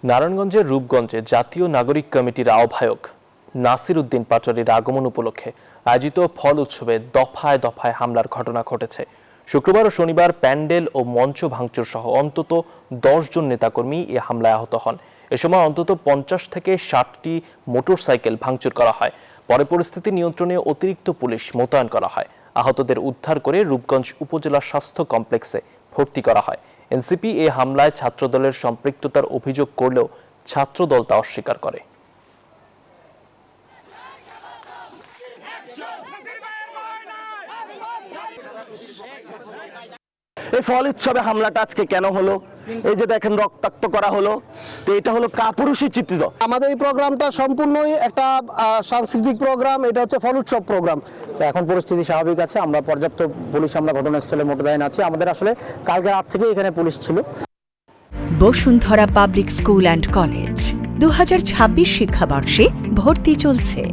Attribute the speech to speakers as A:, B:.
A: নারায়ণগঞ্জের রূপগঞ্জে জাতীয় নাগরিক কমিটির আহ্বায়ক নাসির উদ্দিন পাটোয়ারির আগমন উপলক্ষে আয়োজিত ফল উৎসবে দফায় দফায় হামলার ঘটনা ঘটেছে। শুক্রবার ও শনিবার প্যান্ডেল ও মঞ্চ ভাঙচুর সহ অন্তত 10 জন নেতাকর্মী এ হামলায় আহত হন। এ সময় অন্তত 50 থেকে 60টি মোটরসাইকেল ভাঙচুর করা হয়। পরে পরিস্থিতি নিয়ন্ত্রণে অতিরিক্ত পুলিশ মোতায়েন করা হয়। আহতদের উদ্ধার করে রূপগঞ্জ উপজেলা স্বাস্থ্য কমপ্লেক্সে ভর্তি করা হয়। এনসিপি এই হামলায় ছাত্রদলের সম্পৃক্ততার অভিযোগ করলেও ছাত্রদল তা অস্বীকার করে।
B: এই ফল উৎসবে হামলাটা আজকে কেন হলো? এই যে দেখেন রক্তাক্ত করা হলো, তো এটা হলো কাপুরুষী চিত্রিত।
C: আমাদের এই প্রোগ্রামটা সম্পূর্ণই একটা সাংস্কৃতিক প্রোগ্রাম, এটা হচ্ছে ফল উৎসব প্রোগ্রাম। তো এখন পরিস্থিতি স্বাভাবিক আছে, আমরা পর্যাপ্ত পুলিশ আমরা ঘটনাস্থলে মোতায়েন আছি। আমাদের আসলে কালকে রাত থেকে এখানে পুলিশ ছিল।
D: Bashundhara public school and college 2026 শিক্ষাবর্ষে ভর্তি চলছে।